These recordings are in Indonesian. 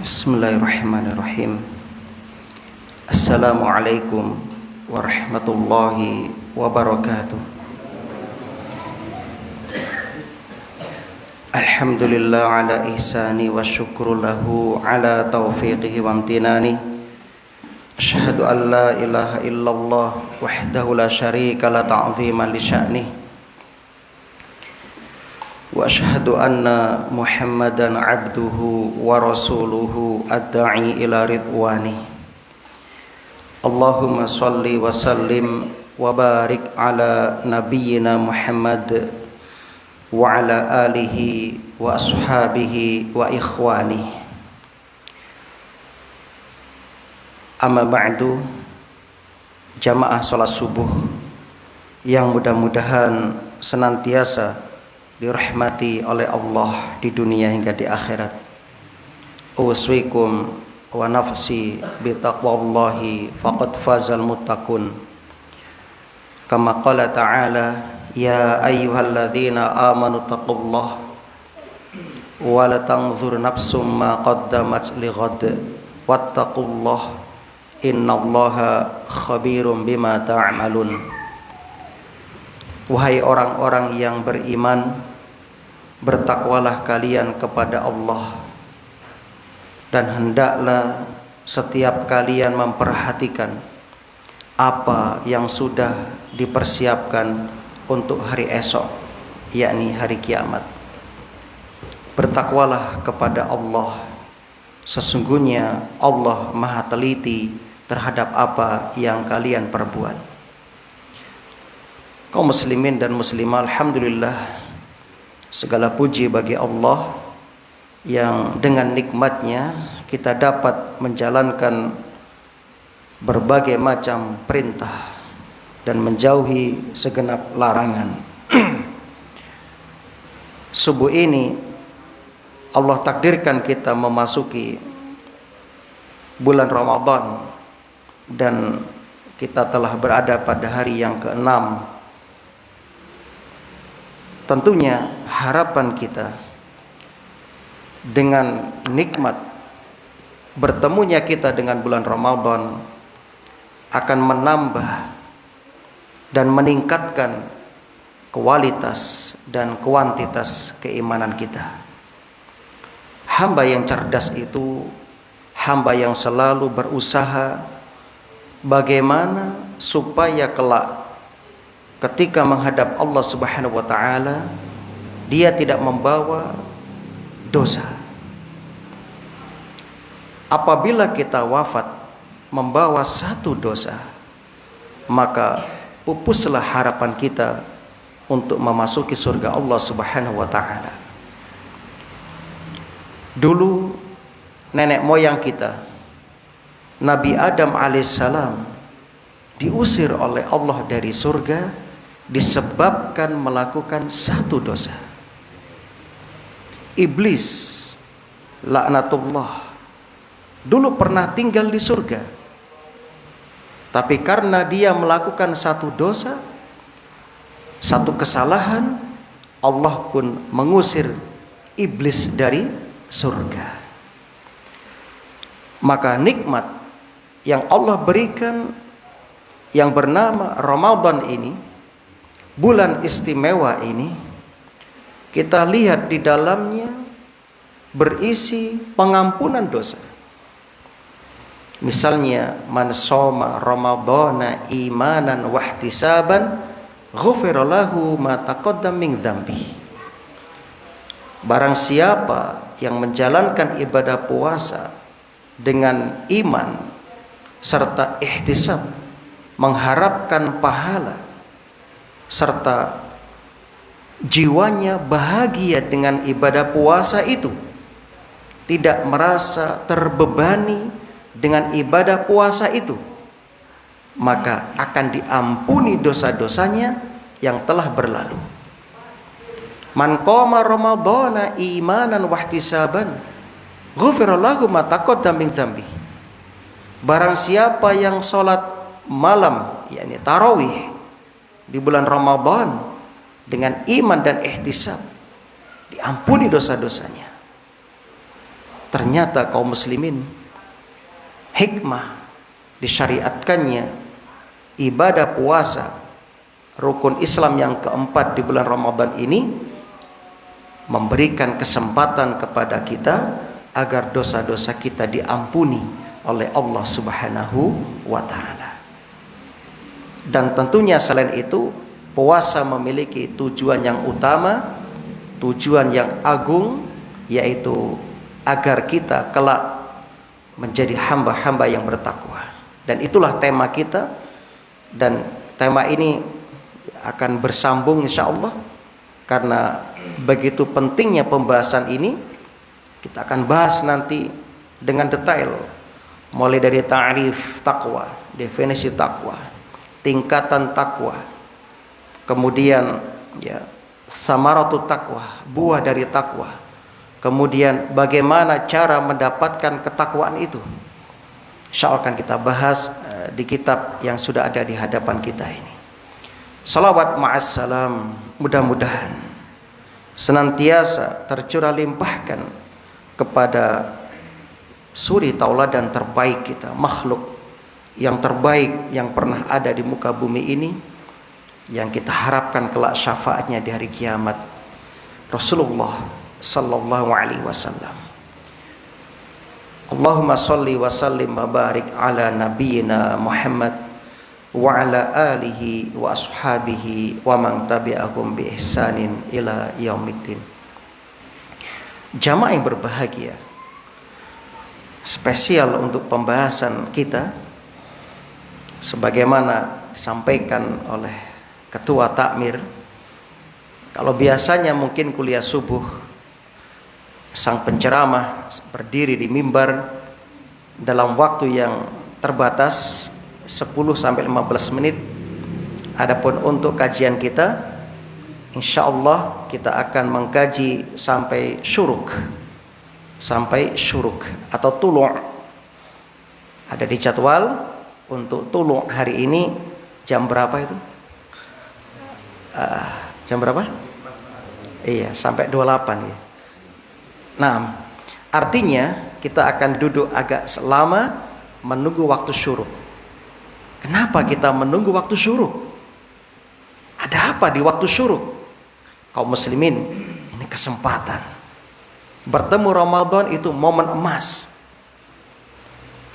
Bismillahirrahmanirrahim. Assalamualaikum warahmatullahi wabarakatuh. Alhamdulillah ala ihsani wa syukru lahu ala taufiqihi wa amtinani. Asyhadu an la ilaha illallah wahdahu la syarika la ta'ziman li sya'nih. Wa asyhadu anna Muhammadan abduhu wa rasuluhu ad-da'i ila ridwani. Allahumma salli wa sallim wa barik ala nabiyyina Muhammad wa ala alihi wa ashabihi wa ikhwani. Amma ba'du, jamaah salat subuh yang mudah-mudahan senantiasa dirahmati oleh Allah di dunia hingga di akhirat. Uswikum wa nafsi bitaqwallahi faqad fazal muttaqun. Kama qala ta'ala, ya ayyuhalladzina amanu taqullaha wa la tanzur nafsum ma qaddamat lighad wattaqullaha innallaha khabirum bima ta'malun. Wahai orang-orang yang beriman, bertakwalah kalian kepada Allah, dan hendaklah setiap kalian memperhatikan apa yang sudah dipersiapkan untuk hari esok, yakni hari kiamat. Bertakwalah kepada Allah, sesungguhnya Allah Maha teliti terhadap apa yang kalian perbuat. Kaum muslimin dan muslimah, alhamdulillah, segala puji bagi Allah yang dengan nikmatnya kita dapat menjalankan berbagai macam perintah dan menjauhi segenap larangan. Subuh ini Allah takdirkan kita memasuki bulan Ramadan, dan kita telah berada pada hari yang ke-6. Tentunya harapan kita dengan nikmat bertemunya kita dengan bulan Ramadan akan menambah dan meningkatkan kualitas dan kuantitas keimanan kita. Hamba yang cerdas itu hamba yang selalu berusaha bagaimana supaya kelak ketika menghadap Allah Subhanahu wa taala dia tidak membawa dosa. Apabila kita wafat membawa satu dosa, maka pupuslah harapan kita untuk memasuki surga Allah Subhanahu wa taala. Dulu nenek moyang kita, Nabi Adam alaihissalam, diusir oleh Allah dari surga disebabkan melakukan satu dosa. Iblis laknatullah dulu pernah tinggal di surga, tapi karena dia melakukan satu dosa, satu kesalahan, Allah pun mengusir iblis dari surga. Maka nikmat yang Allah berikan yang bernama Ramadan ini, bulan istimewa ini, kita lihat di dalamnya berisi pengampunan dosa. Misalnya, man shoma ramadhana imanan wahtisaban ghufira lahu ma taqaddama min dzambi. Barang siapa yang menjalankan ibadah puasa dengan iman serta ihtisab, mengharapkan pahala, serta jiwanya bahagia dengan ibadah puasa itu, tidak merasa terbebani dengan ibadah puasa itu, maka akan diampuni dosa-dosanya yang telah berlalu. Man qama ramadhana imanan wahtisaban ghufira lahu ma taqaddama min dzambi. Barang siapa yang sholat malam, yakni tarawih di bulan Ramadan dengan iman dan ihtisab, diampuni dosa-dosanya. ternyata kaum muslimin, hikmah disyariatkannya ibadah puasa rukun Islam yang keempat di bulan Ramadan ini memberikan kesempatan kepada kita agar dosa-dosa kita diampuni oleh Allah Subhanahu wa taala. Dan tentunya selain itu, puasa memiliki tujuan yang utama, tujuan yang agung, yaitu agar kita kelak menjadi hamba-hamba yang bertakwa. Dan itulah tema kita, dan tema ini akan bersambung insyaallah, karena begitu pentingnya pembahasan ini. Kita akan bahas nanti dengan detail, mulai dari ta'rif takwa, definisi takwa, tingkatan takwa, kemudian samaratut takwa, buah dari takwa, kemudian bagaimana cara mendapatkan ketakwaan itu. Insyaallah akan kita bahas di kitab yang sudah ada di hadapan kita ini. Salawat ma'assalam, mudah-mudahan senantiasa tercurah limpahkan kepada suri tauladan terbaik kita, makhluk yang terbaik yang pernah ada di muka bumi ini, yang kita harapkan kelak syafaatnya di hari kiamat, Rasulullah sallallahu alaihi wasallam. Allahumma salli wa sallim wa barik ala nabiyyina Muhammad wa ala alihi wa ashabihi wa man tabi'ahum bi ihsanin ila yaumiddin. Jamaah yang berbahagia, spesial untuk pembahasan kita sebagaimana disampaikan oleh ketua takmir. Kalau biasanya mungkin kuliah subuh sang penceramah berdiri di mimbar dalam waktu yang terbatas 10 sampai 15 menit. Adapun untuk kajian kita, insyaallah kita akan mengkaji sampai syuruk atau tulu'. Ada di jadwal untuk tulu' hari ini jam berapa itu? Jam berapa? Iya, sampai 28 ya. Nah, artinya kita akan duduk agak lama menunggu waktu syuruk. Kenapa kita menunggu waktu syuruk? Ada apa di waktu syuruk? Kaum muslimin, ini kesempatan. Bertemu Ramadan itu momen emas.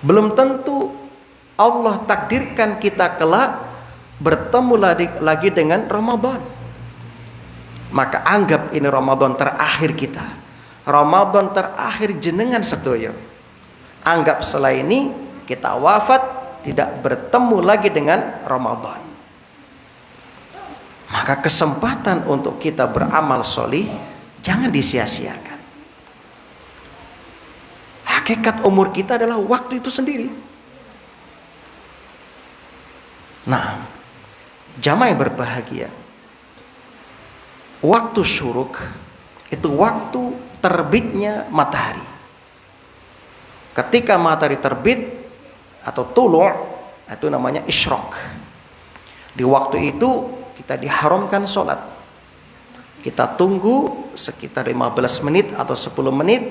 Belum tentu Allah takdirkan kita kelak bertemu lagi dengan Ramadan. Maka anggap ini Ramadan terakhir kita, Ramadan terakhir jenengan sedoyo. Anggap setelah ini kita wafat, tidak bertemu lagi dengan Ramadan. Maka kesempatan untuk kita beramal solih jangan disia-siakan. Hakikat umur kita adalah waktu itu sendiri. Nah, jamaah yang berbahagia, waktu syuruk itu waktu terbitnya matahari. Ketika matahari terbit atau tulu', itu namanya isyraq. Di waktu itu kita diharamkan sholat. Kita tunggu sekitar 15 menit atau 10 menit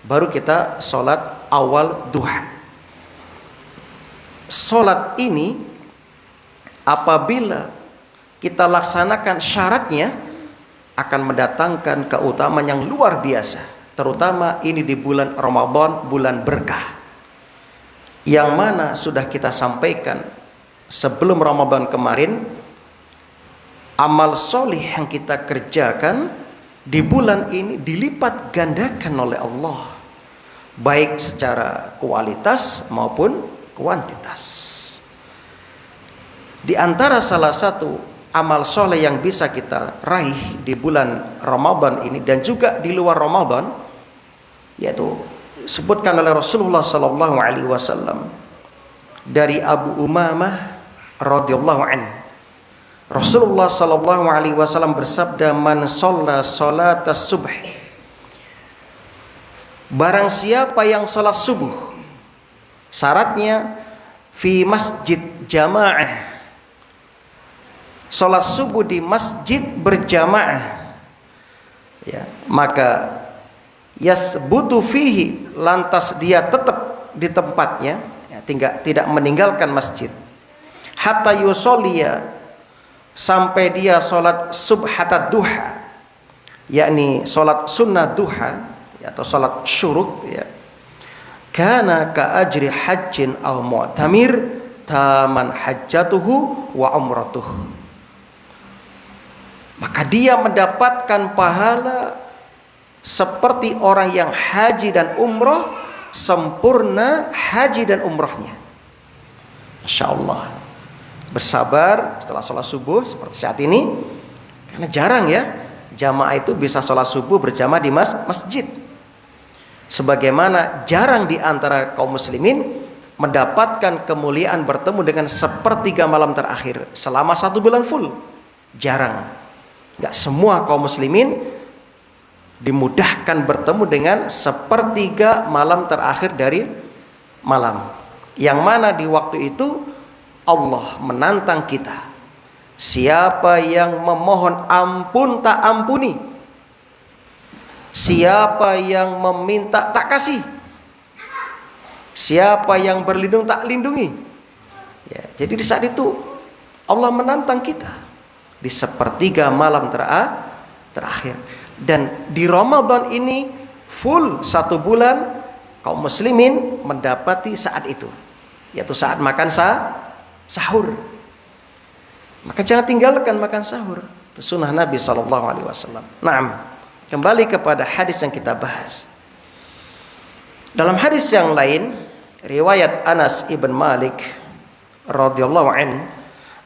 baru kita sholat awal duha. Sholat ini apabila kita laksanakan syaratnya akan mendatangkan keutamaan yang luar biasa. Terutama ini di bulan Ramadan, bulan berkah, yang mana sudah kita sampaikan sebelum Ramadan kemarin. Amal solih yang kita kerjakan di bulan ini dilipat gandakan oleh Allah, baik secara kualitas maupun kuantitas. Di antara salah satu amal soleh yang bisa kita raih di bulan Ramadan ini dan juga di luar Ramadan, yaitu disebutkan oleh Rasulullah sallallahu alaihi wasallam dari Abu Umamah radhiyallahu anhu. Rasulullah sallallahu alaihi wasallam bersabda, "Man shalla shalatas subh." Barang siapa yang salat subuh, syaratnya fi masjid jamaah. Salat subuh di masjid berjamaah. Ya, maka yasbutu fihi, lantas dia tetap di tempatnya, ya, tidak meninggalkan masjid, hatta yusolliya, sampai dia sholat subhatad duha, yakni sholat sunnah duha atau sholat syuruk, ya, kana ka ajri hajjin aw mu'tamir taman hajjatuhu wa umratuhu, maka dia mendapatkan pahala seperti orang yang haji dan umroh, sempurna haji dan umrohnya. Masya Allah. Bersabar setelah sholat subuh seperti saat ini, karena jarang ya jamaah itu bisa sholat subuh berjamaah di masjid. Sebagaimana jarang di antara kaum muslimin mendapatkan kemuliaan bertemu dengan sepertiga malam terakhir selama 1 bulan full. Jarang. Gak semua kaum muslimin dimudahkan bertemu dengan sepertiga malam terakhir dari malam, yang mana di waktu itu Allah menantang kita, siapa yang memohon ampun tak ampuni, siapa yang meminta tak kasih, siapa yang berlindung tak lindungi, ya, jadi di saat itu Allah menantang kita di sepertiga malam terakhir. Dan di Ramadan ini full 1 bulan kaum muslimin mendapati saat itu, yaitu saat makan sahur. Maka jangan tinggalkan makan sahur, itu sunnah Nabi SAW. Naam, kembali kepada hadis yang kita bahas. Dalam hadis yang lain, riwayat Anas ibn Malik radhiyallahu an,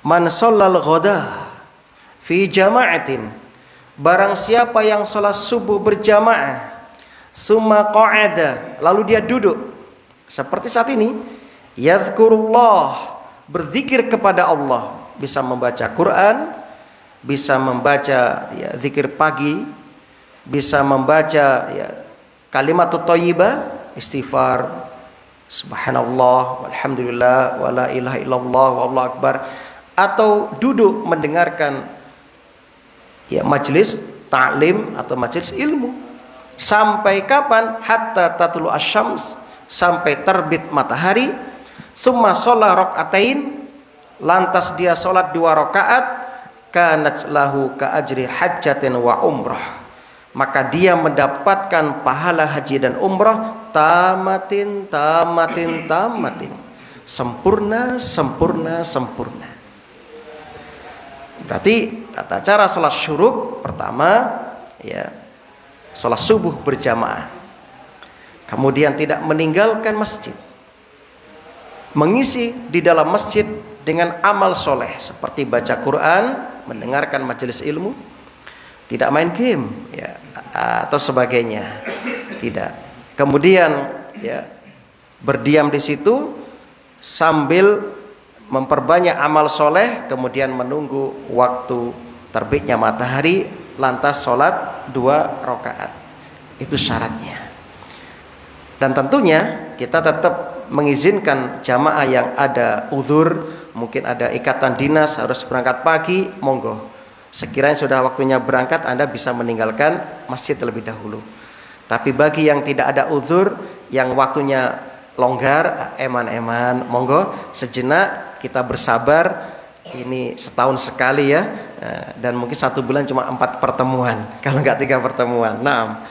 man shallal ghada fi jama'atin, barang siapa yang salat subuh berjamaah, summa qa'ada, lalu dia duduk seperti saat ini, yadhkurullah, berzikir kepada Allah, bisa membaca Quran, bisa membaca, ya, zikir pagi, bisa membaca, ya, kalimatut thayyibah, istighfar, subhanallah, walhamdulillah, wala ilaha illallah, wallahu akbar, atau duduk mendengarkan, ya, majelis ta'lim atau majelis ilmu. Sampai kapan? Hatta tatlu asyams, sampai terbit matahari. Summa sholla rakaatain, lantas dia sholat 2 rakaat, kanat lahu ka ajri hajjatin wa umrah, maka dia mendapatkan pahala haji dan umrah tamatin, sempurna. Berarti tata cara sholat syuruk pertama, ya, sholat subuh berjamaah, kemudian tidak meninggalkan masjid, mengisi di dalam masjid dengan amal soleh seperti baca Quran, mendengarkan majelis ilmu, tidak main game, ya, atau sebagainya, tidak. Kemudian, ya, berdiam di situ sambil memperbanyak amal soleh, kemudian menunggu waktu terbitnya matahari, lantas sholat 2 rakaat. Itu syaratnya. Dan tentunya kita tetap mengizinkan jamaah yang ada uzur, mungkin ada ikatan dinas harus berangkat pagi, monggo. Sekiranya sudah waktunya berangkat, Anda bisa meninggalkan masjid terlebih dahulu. Tapi bagi yang tidak ada uzur, yang waktunya longgar, eman-eman, monggo sejenak kita bersabar. Ini setahun sekali, ya, dan mungkin 1 bulan cuma 4 pertemuan, kalau nggak 3 pertemuan. Nah,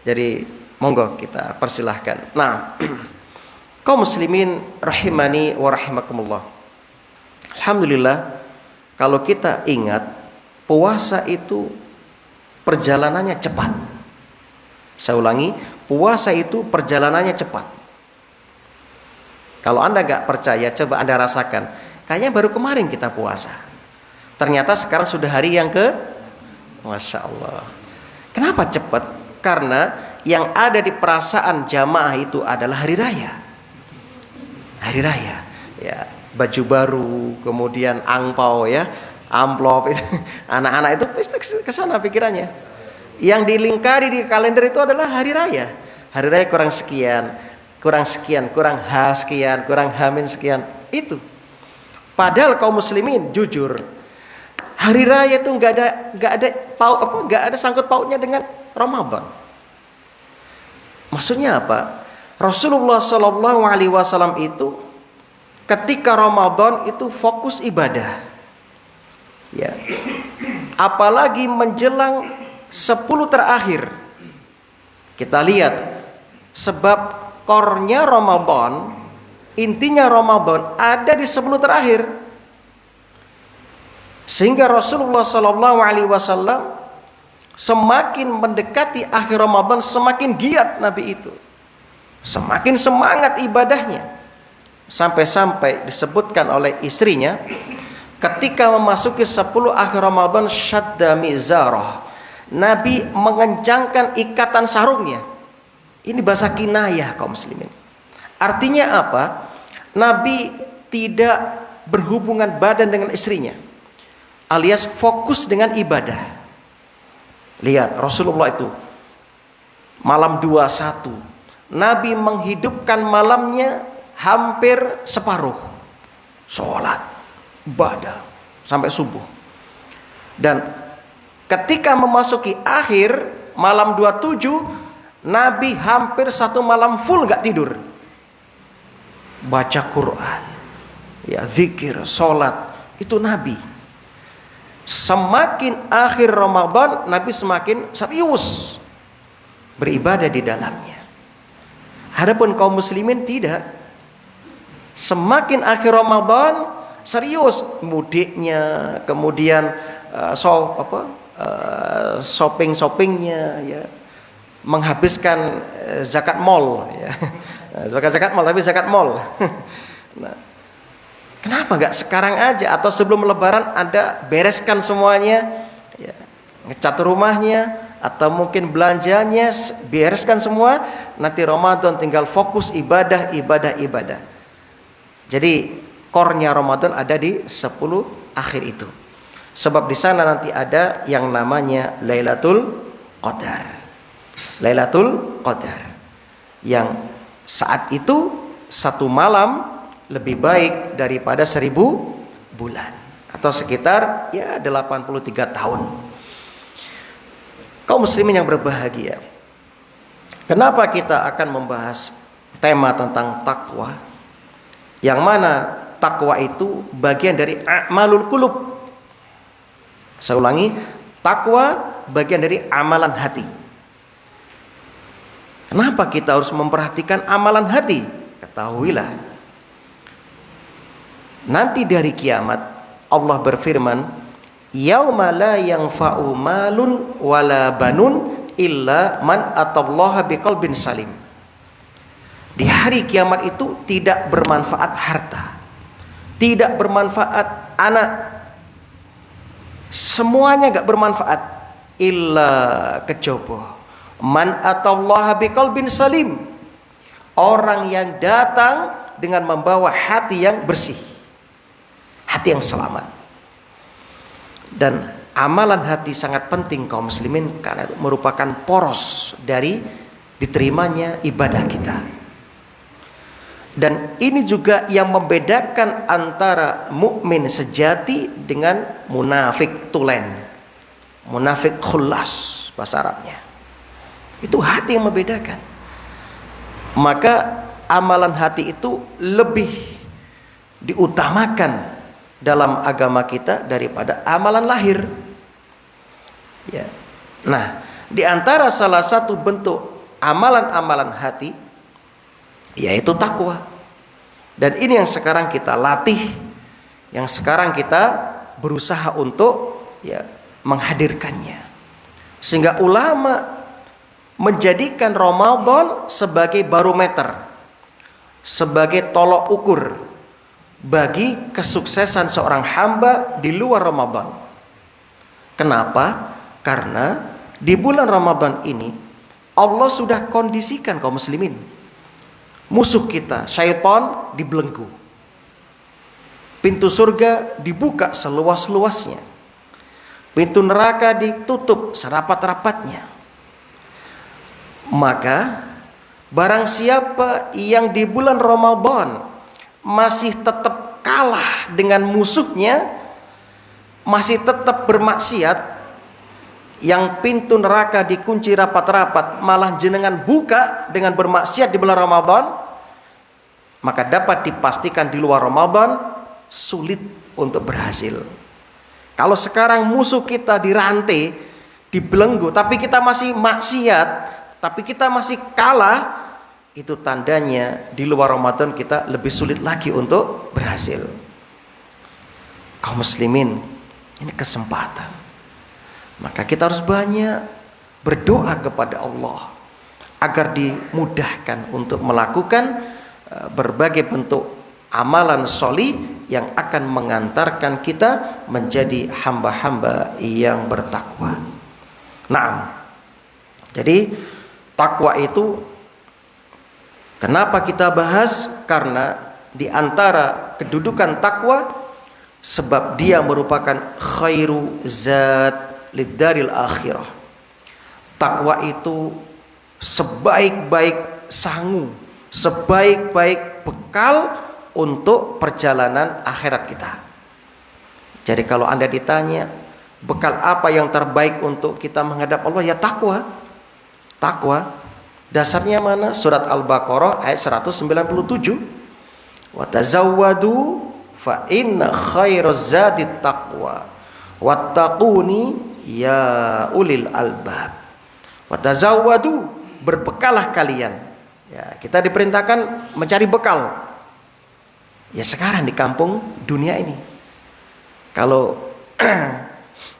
jadi monggo kita persilahkan. Nah, kaum muslimin rahimani wa rahimakumullah, alhamdulillah, kalau kita ingat, puasa itu perjalanannya cepat. Saya ulangi, puasa itu perjalanannya cepat. Kalau Anda nggak percaya, coba Anda rasakan. Kayaknya baru kemarin kita puasa, ternyata sekarang sudah hari yang Masya Allah. Kenapa cepat? Karena yang ada di perasaan jamaah itu adalah hari raya. Hari raya, ya, baju baru, kemudian angpau, ya, amplop itu. Anak-anak itu pasti ke sana pikirannya. Yang dilingkari di kalender itu adalah hari raya. Hari raya kurang sekian, kurang H sekian, kurang H-min sekian. Itu. Padahal kaum muslimin jujur, hari raya itu nggak ada sangkut pautnya dengan Ramadan. Maksudnya apa? Rasulullah Shallallahu Alaihi Wasallam itu ketika Ramadan itu fokus ibadah, ya. Apalagi menjelang 10 terakhir, kita lihat sebab core-nya Ramadan, intinya Ramadan ada di 10 terakhir, sehingga Rasulullah Shallallahu Alaihi Wasallam semakin mendekati akhir Ramadan semakin giat Nabi itu, semakin semangat ibadahnya, sampai-sampai disebutkan oleh istrinya ketika memasuki 10 akhir Ramadan, syadda mizarah, Nabi mengencangkan ikatan sarungnya. Ini bahasa kinayah kaum muslimin. Artinya apa? Nabi tidak berhubungan badan dengan istrinya, alias fokus dengan ibadah. Lihat Rasulullah itu malam 21, Nabi menghidupkan malamnya hampir separuh, sholat, ibadah sampai subuh. Dan ketika memasuki akhir malam 27, Nabi hampir 1 malam full gak tidur, baca Quran, ya, zikir, sholat. Itu Nabi. Semakin akhir Ramadan, Nabi semakin serius beribadah di dalamnya. Adapun kaum muslimin tidak. Semakin akhir Ramadan serius mudiknya, kemudian shoppingnya, ya, menghabiskan zakat mall, ya. Zakat mall, tapi zakat mall. Nah, kenapa nggak sekarang aja atau sebelum Lebaran Anda bereskan semuanya, ya, ngecat rumahnya atau mungkin belanjanya, bereskan semua. Nanti Ramadan tinggal fokus ibadah. Jadi core-nya Ramadan ada di 10 akhir itu. Sebab di sana nanti ada yang namanya Lailatul Qadar. Lailatul Qadar yang saat itu 1 malam lebih baik daripada 1000 bulan, atau sekitar ya 83 tahun. Kaum muslimin yang berbahagia, kenapa kita akan membahas tema tentang takwa, yang mana takwa itu bagian dari a'malul qulub. Saya ulangi, takwa bagian dari amalan hati. Kenapa kita harus memperhatikan amalan hati? Ketahuilah, nanti dari kiamat Allah berfirman, yauma la yanfa'u malun wala banun illa man atallaha biqalbin salim. Di hari kiamat itu tidak bermanfaat harta, tidak bermanfaat anak, semuanya gak bermanfaat, illa kejaba man atallaha biqalbin salim, orang yang datang dengan membawa hati yang bersih, hati yang selamat. Dan amalan hati sangat penting kaum muslimin, karena merupakan poros dari diterimanya ibadah kita. Dan ini juga yang membedakan antara mukmin sejati dengan munafik tulen, munafik khullas bahasa Arabnya. Itu hati yang membedakan. Maka amalan hati itu lebih diutamakan dalam agama kita daripada amalan lahir, ya. Nah, di antara salah satu bentuk amalan-amalan hati yaitu takwa. Dan ini yang sekarang kita latih, yang sekarang kita berusaha untuk, ya, menghadirkannya. Sehingga ulama menjadikan Ramadan sebagai barometer, sebagai tolok ukur bagi kesuksesan seorang hamba di luar Ramadan. Kenapa? Karena di bulan Ramadan ini Allah sudah kondisikan kaum muslimin, musuh kita syaitan dibelenggu, pintu surga dibuka seluas-luasnya, pintu neraka ditutup serapat-rapatnya. Maka barang siapa yang di bulan Ramadan masih tetap kalah dengan musuhnya, masih tetap bermaksiat, yang pintu neraka dikunci rapat-rapat, malah jenengan buka dengan bermaksiat di bulan Ramadan, maka dapat dipastikan di luar Ramadan sulit untuk berhasil. Kalau sekarang musuh kita dirantai, dibelenggu, tapi kita masih maksiat, tapi kita masih kalah, itu tandanya di luar Ramadan kita lebih sulit lagi untuk berhasil. Kaum muslimin, ini kesempatan. Maka kita harus banyak berdoa kepada Allah agar dimudahkan untuk melakukan berbagai bentuk amalan sholih yang akan mengantarkan kita menjadi hamba-hamba yang bertakwa. Nah, jadi takwa itu kenapa kita bahas? Karena di antara kedudukan takwa, sebab dia merupakan khairu zat lidaril akhirah. Takwa itu sebaik-baik sangu, sebaik-baik bekal untuk perjalanan akhirat kita. Jadi kalau Anda ditanya bekal apa yang terbaik untuk kita menghadap Allah, ya takwa. Takwa dasarnya mana? Surat Al-Baqarah ayat 197. Wa tazawwadu fa inna khairaz zadi taqwa wattaquni ya ulil albab. Watazawwadu, berbekalah kalian. Ya, kita diperintahkan mencari bekal. Ya sekarang di kampung dunia ini. Kalau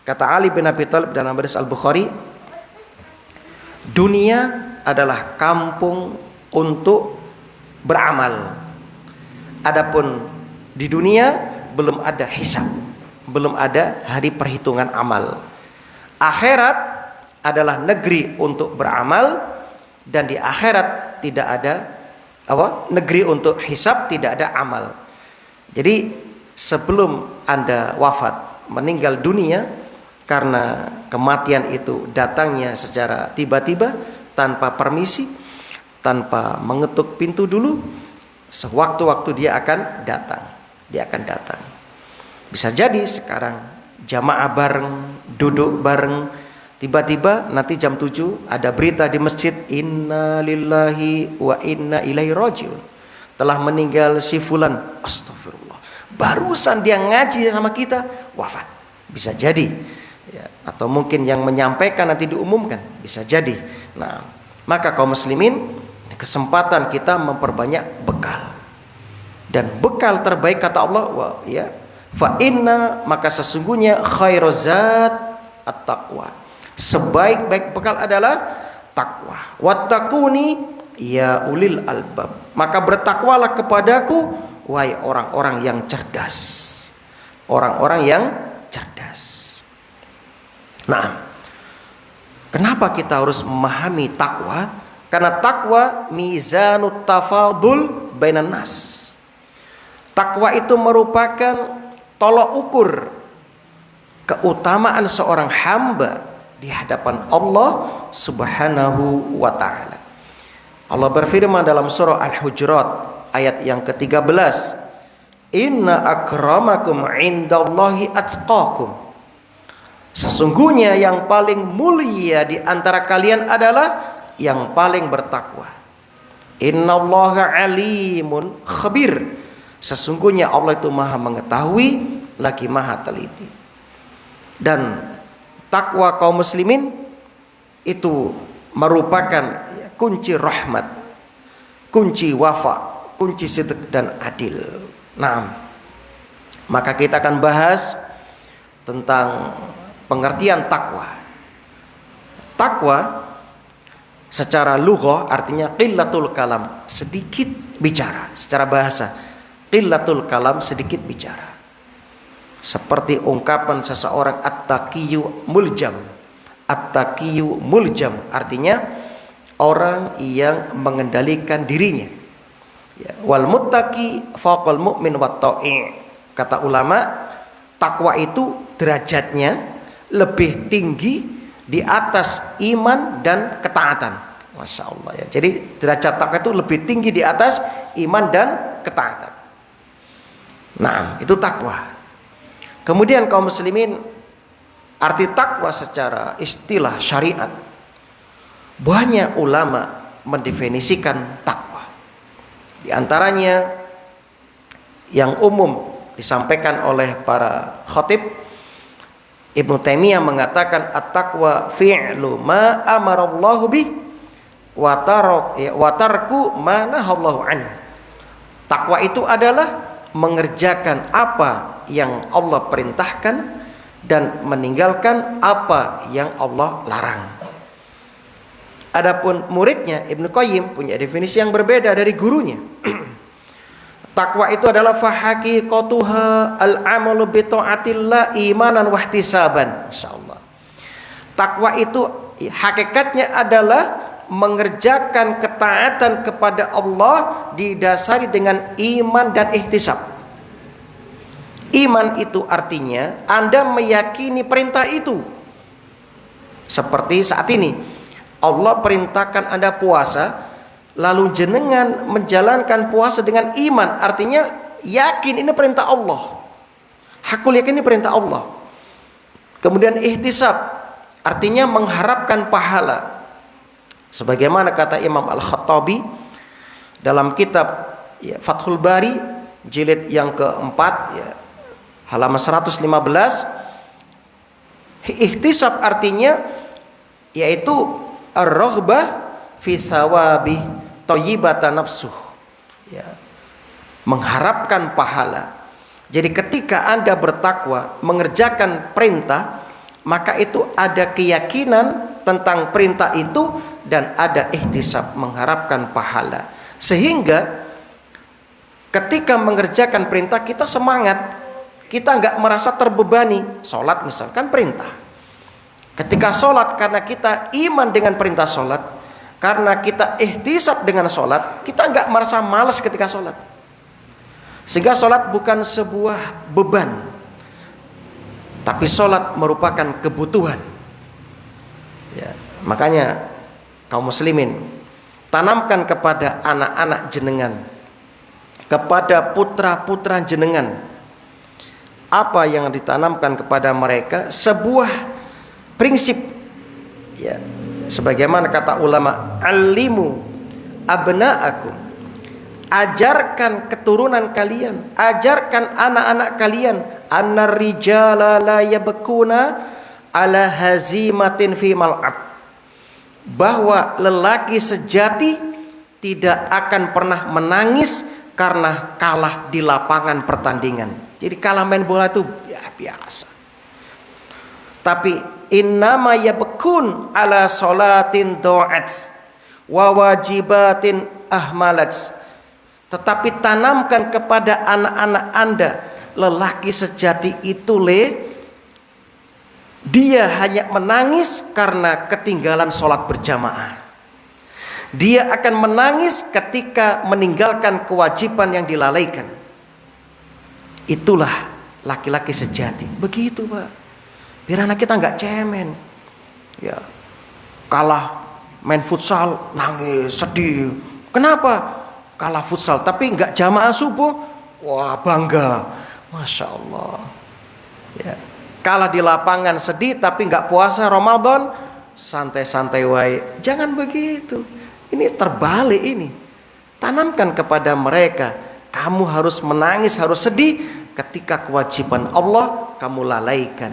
kata Ali bin Abi Thalib dalam hadis Al-Bukhari, dunia adalah kampung untuk beramal. Adapun di dunia belum ada hisab, belum ada hari perhitungan amal. Akhirat adalah negeri untuk beramal, dan di akhirat tidak ada negeri untuk hisab, tidak ada amal. Jadi sebelum Anda wafat, meninggal dunia, karena kematian itu datangnya secara tiba-tiba, tanpa permisi, tanpa mengetuk pintu dulu, sewaktu-waktu dia akan datang. Dia akan datang. Bisa jadi sekarang jamaah bareng, duduk bareng, tiba-tiba nanti jam 7 ada berita di masjid, inna lillahi wa inna ilaihi rajiun, telah meninggal si fulan. Astagfirullah, barusan dia ngaji sama kita wafat. Bisa jadi ya, atau mungkin yang menyampaikan nanti diumumkan, bisa jadi. Nah, maka kaum muslimin, kesempatan kita memperbanyak bekal. Dan bekal terbaik kata Allah, ya, fa inna, maka sesungguhnya khairuzat at-taqwa, sebaik-baik bekal adalah takwa. Wattaquni ya ulil albab, maka bertakwalah kepadaku wahai orang-orang yang cerdas. Orang-orang yang cerdas. Nah, kenapa kita harus memahami takwa? Karena takwa mizanut tafadul bainan nas. Takwa itu merupakan tolok ukur keutamaan seorang hamba di hadapan Allah Subhanahu wa ta'ala. Allah berfirman dalam surah Al-Hujurat ayat yang ke-13, inna akramakum indallahi atqakum, sesungguhnya yang paling mulia di antara kalian adalah yang paling bertakwa. Innallaha alimun khabir, sesungguhnya Allah itu maha mengetahui lagi maha teliti. Dan takwa kaum muslimin itu merupakan kunci rahmat, kunci wafa, kunci sidq dan adil. Nah, maka kita akan bahas tentang pengertian takwa. Takwa secara lughah artinya qillatul kalam, sedikit bicara. Secara bahasa qillatul kalam, sedikit bicara. Seperti ungkapan seseorang at-taqiyyu muljam. At-taqiyyu muljam artinya orang yang mengendalikan dirinya. Ya, wal muttaqi faqal mu'min wat ta'i. Kata ulama, takwa itu derajatnya lebih tinggi di atas iman dan ketaatan. Masya Allah ya. Jadi derajat takwa itu lebih tinggi di atas iman dan ketaatan. Nah, itu takwa. Kemudian kaum muslimin, Arti takwa secara istilah syariat, banyak ulama mendefinisikan takwa. Di antaranya yang umum disampaikan oleh para khatib, Ibnu Taimiyah mengatakan at-taqwa fi'lu ma amarallahu bih wa tarku ma nahallahu an. Takwa itu adalah mengerjakan apa yang Allah perintahkan dan meninggalkan apa yang Allah larang. Adapun muridnya Ibnu Qayyim punya definisi yang berbeda dari gurunya. Takwa itu adalah fahaqiqatuha al-amalu bi ta'atillah imanan wa ihtisaban. Insyaallah. Takwa itu hakikatnya adalah mengerjakan ketaatan kepada Allah didasari dengan iman dan ihtisab. Iman itu artinya Anda meyakini perintah itu. Seperti saat ini Allah perintahkan Anda puasa, lalu jenengan menjalankan puasa dengan iman, artinya yakin ini perintah Allah. Hakul yakin ini perintah Allah. Kemudian ihtisab artinya mengharapkan pahala. Sebagaimana kata Imam Al-Khattabi dalam kitab Fathul Bari jilid yang keempat, halaman 115, ihtisab artinya yaitu ar-raghbah fi thawabi thayyibatan nafsuh, mengharapkan pahala. Jadi ketika Anda bertakwa, mengerjakan perintah, maka itu ada keyakinan tentang perintah itu dan ada ihtisab, mengharapkan pahala. Sehingga ketika mengerjakan perintah kita semangat, kita nggak merasa terbebani. Sholat misalkan perintah. Ketika sholat karena kita iman dengan perintah sholat, karena kita ihtisab dengan sholat, kita nggak merasa malas ketika sholat. Sehingga sholat bukan sebuah beban, tapi sholat merupakan kebutuhan. Makanya kaum muslimin, tanamkan kepada anak-anak jenengan, kepada putra-putra jenengan, apa yang ditanamkan kepada mereka sebuah prinsip, sebagaimana kata ulama, alimu abna'akum, ajarkan keturunan kalian, ajarkan anak-anak kalian, annar rijala la yabkuna ala hazimatin fi mal'ab, bahwa lelaki sejati tidak akan pernah menangis karena kalah di lapangan pertandingan. Jadi kalah main bola itu biasa. Tapi innama yabkun ala salatin do'ats wa wajibatin ahmalats. Tetapi tanamkan kepada anak-anak Anda, lelaki sejati itu dia hanya menangis karena ketinggalan sholat berjamaah. Dia akan menangis ketika meninggalkan kewajiban yang dilalaikan. Itulah laki-laki sejati. Begitu Pak. Biar anak kita nggak cemen. Kalah main futsal nangis sedih. Kenapa? Kalah futsal tapi nggak jamaah subuh. Wah bangga. Masya Allah. Kalah di lapangan sedih tapi nggak puasa Ramadan, santai-santai wae. Jangan begitu. Ini terbalik ini. Tanamkan kepada mereka, kamu harus menangis, harus sedih ketika kewajiban Allah kamu lalaikan.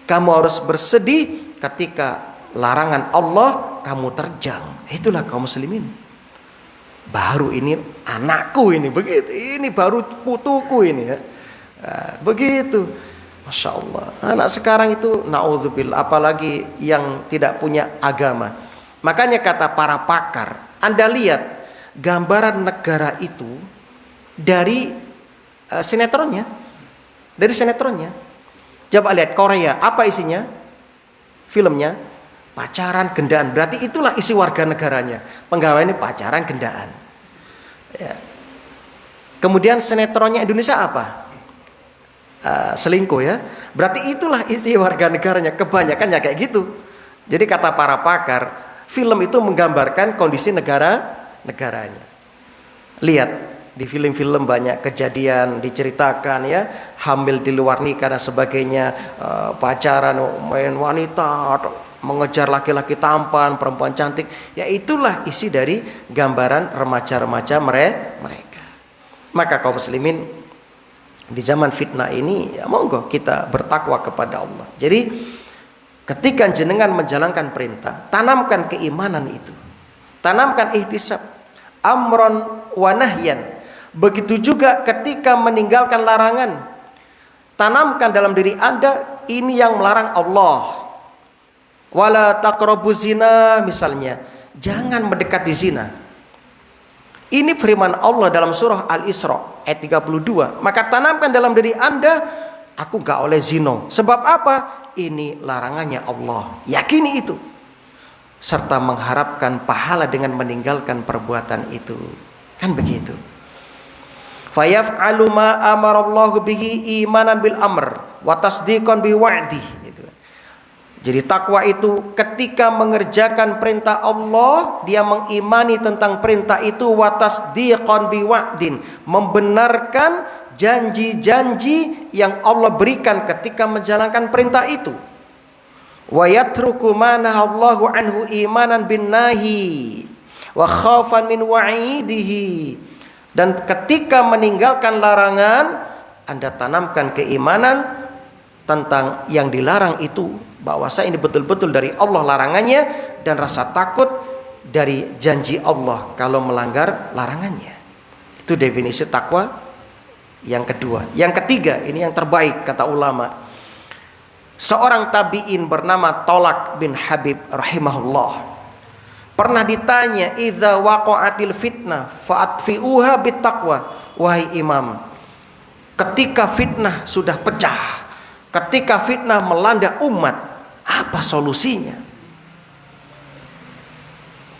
Kamu harus bersedih ketika larangan Allah kamu terjang. Itulah kaum muslimin. Baru ini anakku ini begitu. Ini baru putuku ini ya. Begitu. Masya Allah. Anak sekarang itu naudzubillah, apalagi yang tidak punya agama. Makanya kata para pakar, Anda lihat gambaran negara itu dari sinetronnya. Dari sinetronnya. Coba lihat Korea, apa isinya? Filmnya pacaran, gendaan. Berarti itulah isi warga negaranya. Pegawai ini pacaran, gendaan. Kemudian sinetronnya Indonesia apa? Selingkuh ya. Berarti itulah isi warga negaranya. Kebanyakan ya kayak gitu. Jadi kata para pakar, film itu menggambarkan kondisi negaranya. Lihat, Di film-film banyak kejadian diceritakan ya, hamil di luar nikah dan sebagainya, pacaran, main wanita, mengejar laki-laki tampan, perempuan cantik. Ya itulah isi dari gambaran remaja-remaja mereka. Maka kaum muslimin, di zaman fitnah ini ya monggo kita bertakwa kepada Allah. Jadi ketika jenengan menjalankan perintah, tanamkan keimanan itu. Tanamkan ihtisab, amron wa nahyan. Begitu juga ketika meninggalkan larangan, tanamkan dalam diri Anda ini yang melarang Allah. Wala taqrabuz zina misalnya, jangan mendekati zina. Ini firman Allah dalam surah Al-Isra ayat 32. Maka tanamkan dalam diri Anda, aku gak oleh zina. Sebab apa? Ini larangannya Allah. Yakini itu. Serta mengharapkan pahala dengan meninggalkan perbuatan itu. Kan begitu. Fayaf'alu ma amarallahu bihi imanan bil amr wa tasdiqan bi wa'di. Jadi takwa itu ketika mengerjakan perintah Allah, dia mengimani tentang perintah itu, wa tasdiqan bi wa'din, membenarkan janji-janji yang Allah berikan ketika menjalankan perintah itu. Wa yatruku ma nahallahu anhu imanan bin nahi wa khaufan min wa'idihi. Dan ketika meninggalkan larangan, Anda tanamkan keimanan tentang yang dilarang itu, bahwa ini betul-betul dari Allah larangannya, dan rasa takut dari janji Allah kalau melanggar larangannya. Itu definisi takwa yang kedua. Yang ketiga, ini yang terbaik kata ulama. Seorang tabi'in bernama Tolak bin Habib rahimahullah pernah ditanya, idza waqa'atil fitnah fa'atfi'uha bittaqwa. Wahai imam, ketika fitnah sudah pecah, ketika fitnah melanda umat, apa solusinya?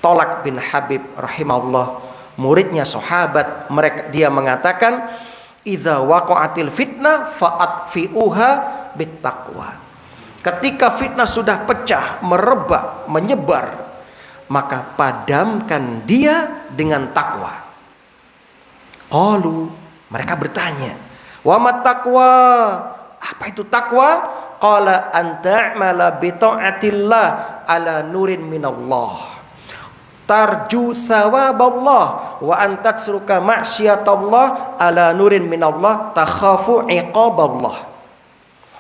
Tolak bin Habib rahimahullah, muridnya sahabat, dia mengatakan, idza waqa'atil fitnah fa'atfi'uha bittaqwa. Ketika fitnah sudah pecah, merebak, menyebar, maka padamkan dia dengan takwa. Qalu, mereka bertanya, wa mat taqwa? Apa itu takwa? Qala an ta'mala bi ta'atillah ala nurin minallah tarju sawaballah wa an tatsruka ma'siyatallah ala nurin minallah takhafu iqaballah.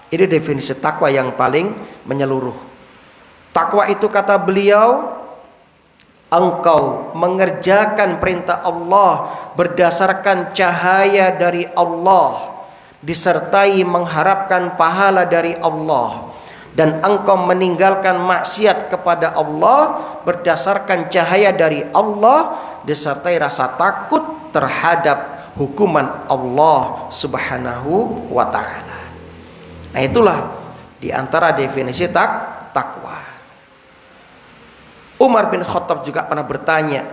Ini definisi takwa yang paling menyeluruh. Takwa itu kata beliau, engkau mengerjakan perintah Allah berdasarkan cahaya dari Allah, disertai mengharapkan pahala dari Allah, dan engkau meninggalkan maksiat kepada Allah berdasarkan cahaya dari Allah, disertai rasa takut terhadap hukuman Allah Subhanahu wa ta'ala. Nah, itulah diantara definisi takwa. Umar bin Khattab juga pernah bertanya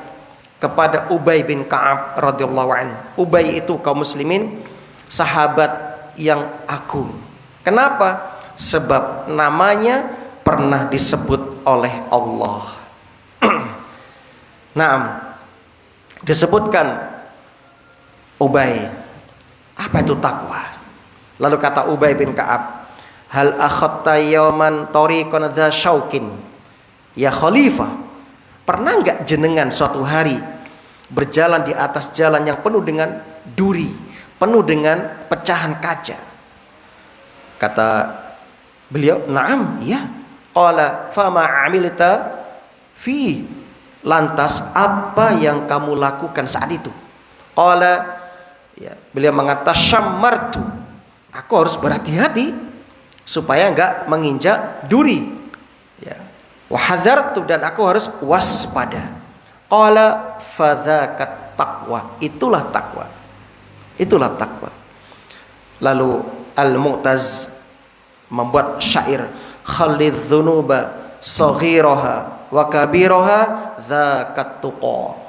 kepada Ubay bin Ka'ab radhiyallahu anhu. Ubay itu kaum muslimin sahabat yang agung. Kenapa? Sebab namanya pernah disebut oleh Allah. Naam, disebutkan Ubay. Apa itu takwa? Lalu kata Ubay bin Ka'ab, hal akhatta yawman tariqan dza syaukin ya khalifah? Pernah enggak jenengan suatu hari berjalan di atas jalan yang penuh dengan duri, penuh dengan pecahan kaca? Kata beliau, na'am, iya. Qala fama amilta fi? Lantas apa yang kamu lakukan saat itu? Qala, ya, beliau mengatakan syammartu, aku harus berhati-hati supaya enggak menginjak duri, ya. Wa hadzartu, dan aku harus waspada. Qala fadzakat taqwa, itulah takwa. Itulah takwa. Lalu Al-Mu'taz membuat syair, khalidz dzunuba saghiraha wa kabiraha dzakat tuqa.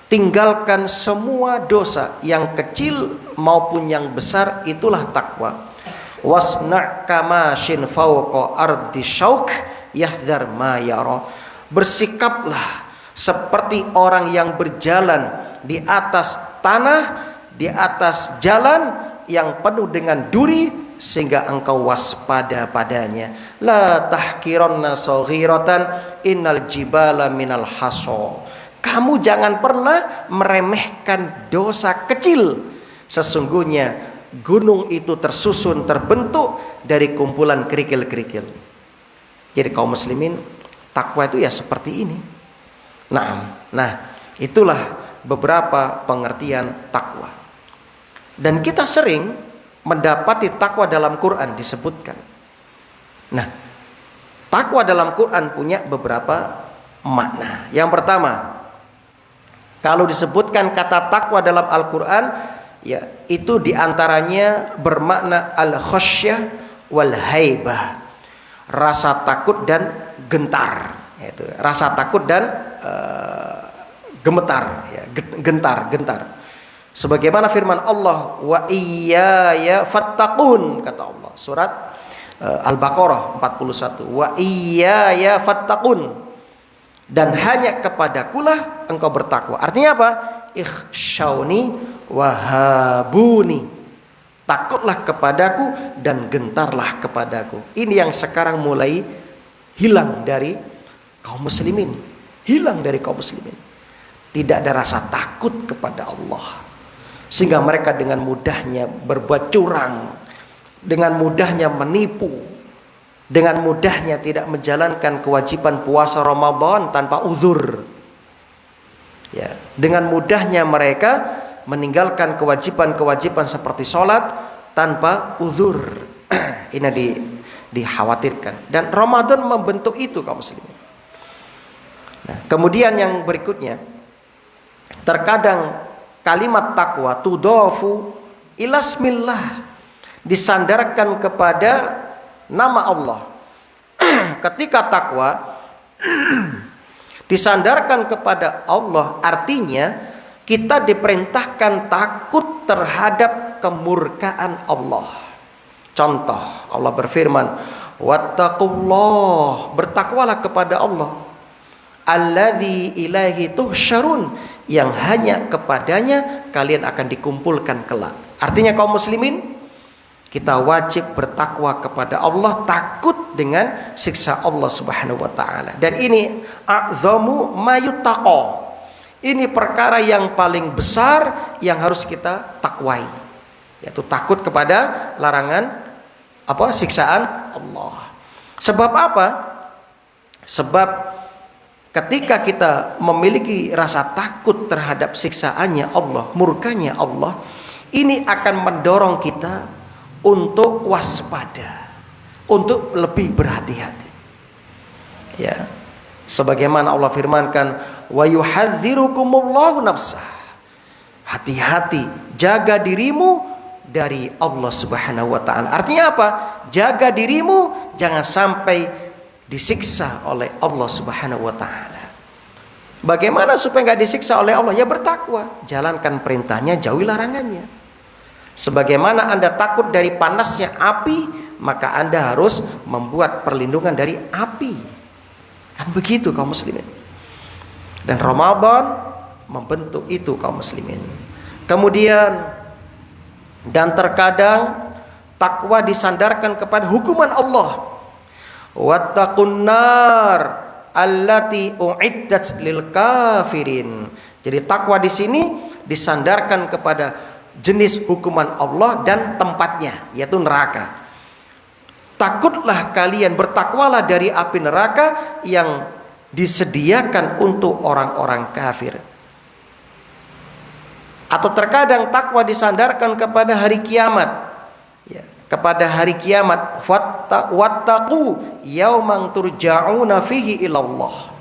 Tinggalkan semua dosa yang kecil maupun yang besar, itulah takwa. Wasna' kamashin fawqa ardi syauk yahdhar ma yara. Bersikaplah seperti orang yang berjalan di atas tanah di atas jalan yang penuh dengan duri sehingga engkau waspada padanya. La tahkiranna saghiratan innal jibala minal haso. Kamu jangan pernah meremehkan dosa kecil. Sesungguhnya gunung itu tersusun, terbentuk dari kumpulan kerikil-kerikil. Jadi kaum muslimin, takwa itu ya seperti ini. Nah, itulah beberapa pengertian takwa. Dan kita sering mendapati takwa dalam Quran disebutkan. Nah, takwa dalam Quran punya beberapa makna. Yang pertama, kalau disebutkan kata takwa dalam Al-Quran, ya itu diantaranya bermakna al-khasyah wal haibah, rasa takut dan gentar. Itu rasa takut dan gemetar, ya, gentar. Sebagaimana firman Allah, wa iyaya fattaqun, kata Allah, surat Al-Baqarah 41, wa iyaya fattaqun, dan hanya kepadakulah engkau bertakwa. Artinya apa? Ikhsyauni wahabuni, takutlah kepadaku dan gentarlah kepadaku. Ini yang sekarang mulai hilang dari kaum muslimin. Tidak ada rasa takut kepada Allah, sehingga mereka dengan mudahnya berbuat curang, dengan mudahnya menipu, dengan mudahnya tidak menjalankan kewajiban puasa Ramadan tanpa uzur, ya, dengan mudahnya mereka meninggalkan kewajiban-kewajiban seperti sholat tanpa uzur. Ini dikhawatirkan, dan Ramadan membentuk itu kaum muslimin. Nah, kemudian yang berikutnya, terkadang kalimat takwa tudofu ilasmillah, disandarkan kepada nama Allah. Ketika takwa disandarkan kepada Allah, artinya kita diperintahkan takut terhadap kemurkaan Allah. Contoh, Allah berfirman, wattaqullah, bertakwalah kepada Allah, alladzi ilaihi tuhsyarun, yang hanya kepadanya kalian akan dikumpulkan kelak. Artinya kaum muslimin, kita wajib bertakwa kepada Allah, takut dengan siksa Allah Subhanahu wa taala. Dan ini a'zamu mayuttaqa. Ini perkara yang paling besar yang harus kita takwai, yaitu takut kepada larangan siksaan Allah. Sebab apa? Sebab ketika kita memiliki rasa takut terhadap siksaannya Allah, murkanya Allah, ini akan mendorong kita untuk waspada, untuk lebih berhati-hati. Ya, sebagaimana Allah firmankan, wa yuhadzirukumullahu nafsah. Hati-hati, jaga dirimu dari Allah Subhanahu wa taala. Artinya apa? Jaga dirimu jangan sampai disiksa oleh Allah Subhanahu wa taala. Bagaimana supaya enggak disiksa oleh Allah? Ya bertakwa, jalankan perintahnya, jauhi larangannya. Sebagaimana Anda takut dari panasnya api, maka Anda harus membuat perlindungan dari api. Kan begitu kaum muslimin. Dan Ramadan membentuk itu kaum muslimin. Kemudian, dan terkadang takwa disandarkan kepada hukuman Allah. Wattaqun nar allati uiddat lil kafirin. Jadi takwa di sini disandarkan kepada jenis hukuman Allah dan tempatnya, yaitu neraka. Takutlah kalian, bertakwalah dari api neraka yang disediakan untuk orang-orang kafir. Atau terkadang takwa disandarkan kepada hari kiamat, ya, kepada hari kiamat. Wattaqu yauman turja'una fihi ilallah.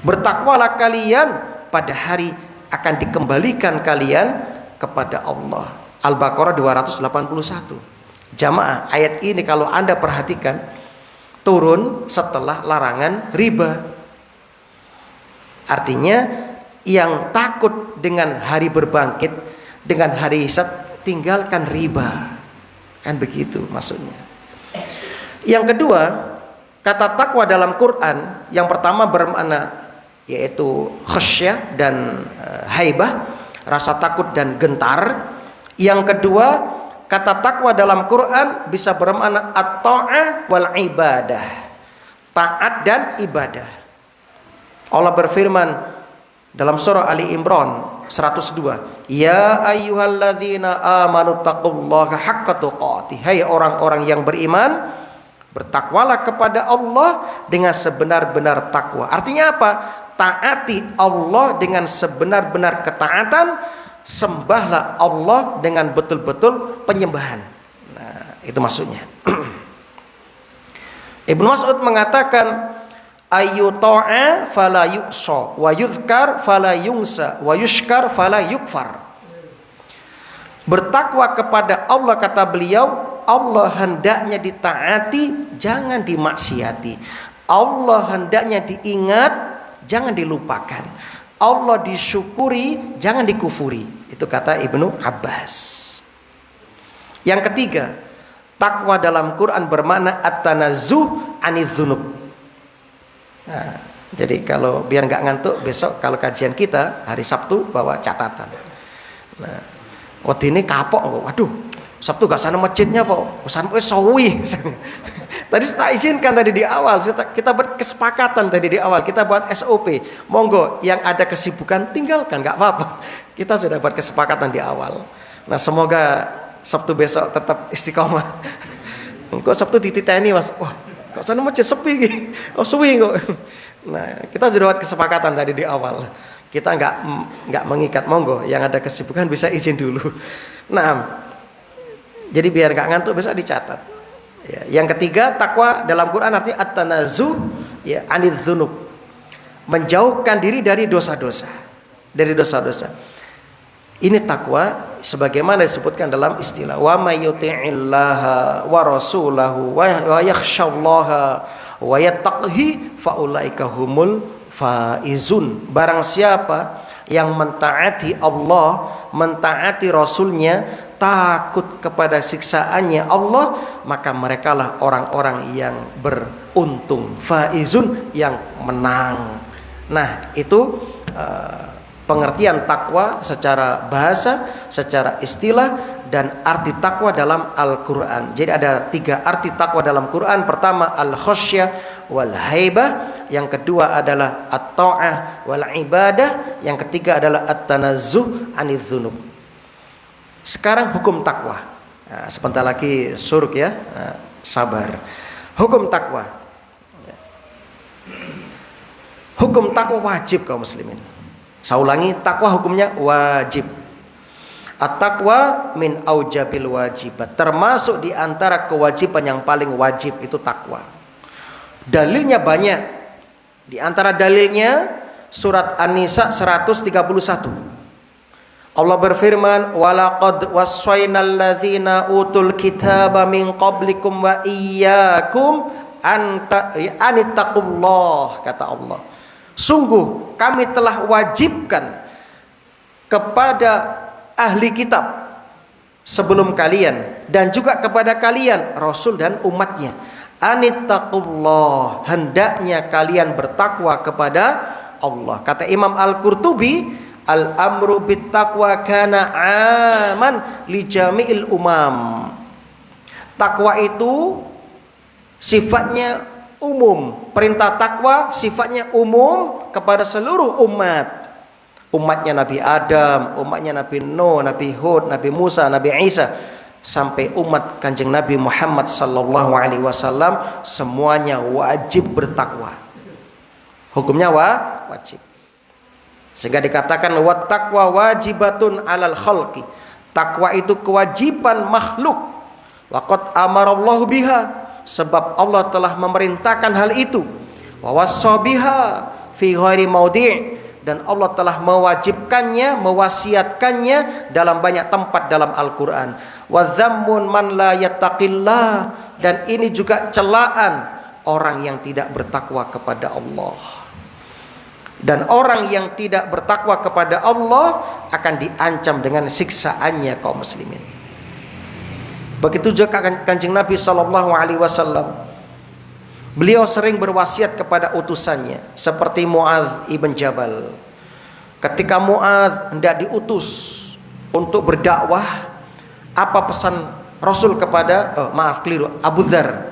Bertakwalah kalian pada hari akan dikembalikan kalian kepada Allah. Al-Baqarah 281. Jamaah, ayat ini kalau Anda perhatikan turun setelah larangan riba. Artinya yang takut dengan hari berbangkit, dengan hari hisab, tinggalkan riba. Kan begitu maksudnya. Yang kedua, kata takwa dalam Quran yang pertama bermakna yaitu khasyah dan haibah, rasa takut dan gentar. Yang kedua, kata takwa dalam Quran bisa bermakna at-ta'ah wal ibadah, taat dan ibadah. Allah berfirman dalam surah Ali Imran 102, ya ayyuhalladzina amanu taqullaha haqqa tuqatih, hai orang-orang yang beriman, bertakwalah kepada Allah dengan sebenar-benar takwa. Artinya apa? Taati Allah dengan sebenar-benar ketaatan, sembahlah Allah dengan betul-betul penyembahan. Nah, itu maksudnya. Ibnu Mas'ud mengatakan, ayu ta'a fala yuqsa wa yuzkar fala yunsa wa yushkar fala yukfar. Bertakwa kepada Allah, kata beliau, Allah hendaknya ditaati, jangan dimaksiati. Allah hendaknya diingat, jangan dilupakan. Allah disyukuri, jangan dikufuri. Itu kata Ibnu Abbas. Yang ketiga, takwa dalam Quran bermakna at-tanazzuh anidz-dzunub. Nah, jadi kalau biar nggak ngantuk, besok kalau kajian kita hari Sabtu bawa catatan. Nah, waktu ini kapok, waduh, Sabtu gak sana masjidnya Pak, pesan sawi. Tadi tak izinkan tadi di awal, kita berkesepakatan tadi di awal, kita buat SOP. Monggo yang ada kesibukan tinggalkan, nggak apa-apa. Kita sudah buat kesepakatan di awal. Nah, semoga Sabtu besok tetap istiqomah. Kok Sabtu dititeni Mas, wah kok sana masjid sepi gitu. Oh suwi kok. Nah, kita sudah buat kesepakatan tadi di awal. Kita nggak mengikat, monggo yang ada kesibukan bisa izin dulu. Nah, jadi biar nggak ngantuk bisa dicatat. Ya, yang ketiga, takwa dalam Quran artinya at-tanazzuh ya anidz-dzunub. Menjauhkan diri dari dosa-dosa. Dari dosa-dosa. Ini takwa sebagaimana disebutkan dalam istilah wa may yuti'illaha wa rasulahu wa yakhsyallaha wa yattaqhi faulaika humul faizun. Barang siapa yang mentaati Allah, mentaati Rasulnya, takut kepada siksaannya Allah, maka merekalah orang-orang yang beruntung, faizun, yang menang. Nah, itu pengertian takwa secara bahasa, secara istilah, dan arti takwa dalam Al-Quran. Jadi ada 3 arti takwa dalam Quran. Pertama al-khasyah wal haibah, yang kedua adalah at-ta'ah wal ibadah, yang ketiga adalah at-tanazzuh anidz-dzunub. Sekarang hukum takwa. Nah, sebentar lagi suruk ya. Nah, sabar. Hukum takwa. Hukum takwa wajib kaum muslimin. Saya ulangi, takwa hukumnya wajib. At-taqwa min aujabil wajibat, termasuk di antara kewajiban yang paling wajib itu takwa. Dalilnya banyak. Di antara dalilnya surat An-Nisa 131. Allah berfirman, walaqad wassaynal ladzina utul kitaba min qablikum wa iyyakum anittaqullah, kata Allah. Sungguh kami telah wajibkan kepada ahli kitab sebelum kalian dan juga kepada kalian Rasul dan umatnya, anittaqullah, hendaknya kalian bertakwa kepada Allah. Kata Imam Al-Qurtubi, al-amru bittaqwa kana aman li jami'il umam. Takwa itu sifatnya umum. Perintah takwa sifatnya umum kepada seluruh umat. Umatnya Nabi Adam, umatnya Nabi Nuh, Nabi Hud, Nabi Musa, Nabi Isa, sampai umat Kanjeng Nabi Muhammad sallallahu alaihi wasallam, semuanya wajib bertakwa. Hukumnya wajib. Sehingga dikatakan wat taqwa wajibatun alal khalqi. Takwa itu kewajiban makhluk. Waqad amarallahu biha, sebab Allah telah memerintahkan hal itu. Wa wassa biha fi ghairi maudhi', dan Allah telah mewajibkannya, mewasiatkannya dalam banyak tempat dalam Al-Quran. Wa dzammun man la yattaqillah, dan ini juga celaan orang yang tidak bertakwa kepada Allah. Dan orang yang tidak bertakwa kepada Allah akan diancam dengan siksaannya kaum muslimin. Begitu juga Kanjeng Nabi sallallahu alaihi wasallam. Beliau sering berwasiat kepada utusannya seperti Muadz ibn Jabal. Ketika Mu'adz hendak diutus untuk berdakwah, apa pesan Rasul kepada Abu Dzar?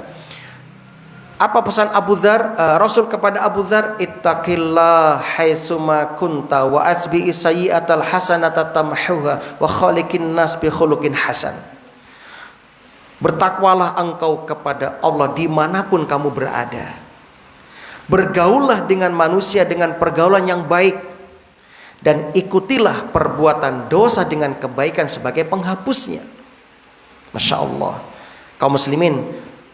Apa pesan Rasul kepada Abu Dzar? Ittaqillah haitsuma kunta wa asbi sayyi'atal hasanata tamhuha wa khaliqin nas bi khuluqin hasan. Bertakwalah engkau kepada Allah dimanapun kamu berada. Bergaullah dengan manusia dengan pergaulan yang baik, dan ikutilah perbuatan dosa dengan kebaikan sebagai penghapusnya. Masya Allah, kaum muslimin,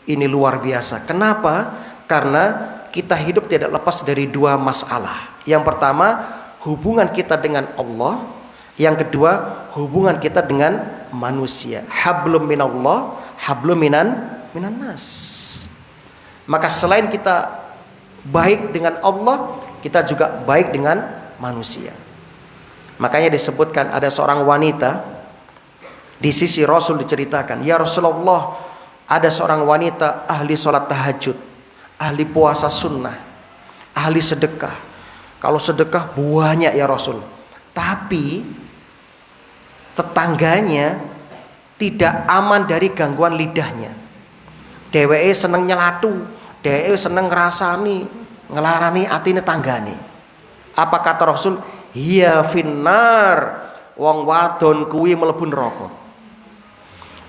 ini luar biasa. Kenapa? Karena kita hidup tidak lepas dari dua masalah. Yang pertama, hubungan kita dengan Allah. Yang kedua, hubungan kita dengan manusia. Hablum minallah, hablum minan nas. Maka selain kita baik dengan Allah, kita juga baik dengan manusia. Makanya disebutkan ada seorang wanita di sisi Rasul, diceritakan, ya Rasulullah, ada seorang wanita ahli sholat tahajud, ahli puasa sunnah, ahli sedekah. Kalau sedekah banyak ya Rasul, tapi tetangganya tidak aman dari gangguan lidahnya. Dheweke seneng nyelatu, dheweke seneng ngrasani, ngelarani atine tanggane. Apa kata Rasul? Hiya finnar, wong wadon kuwi mlebu neraka.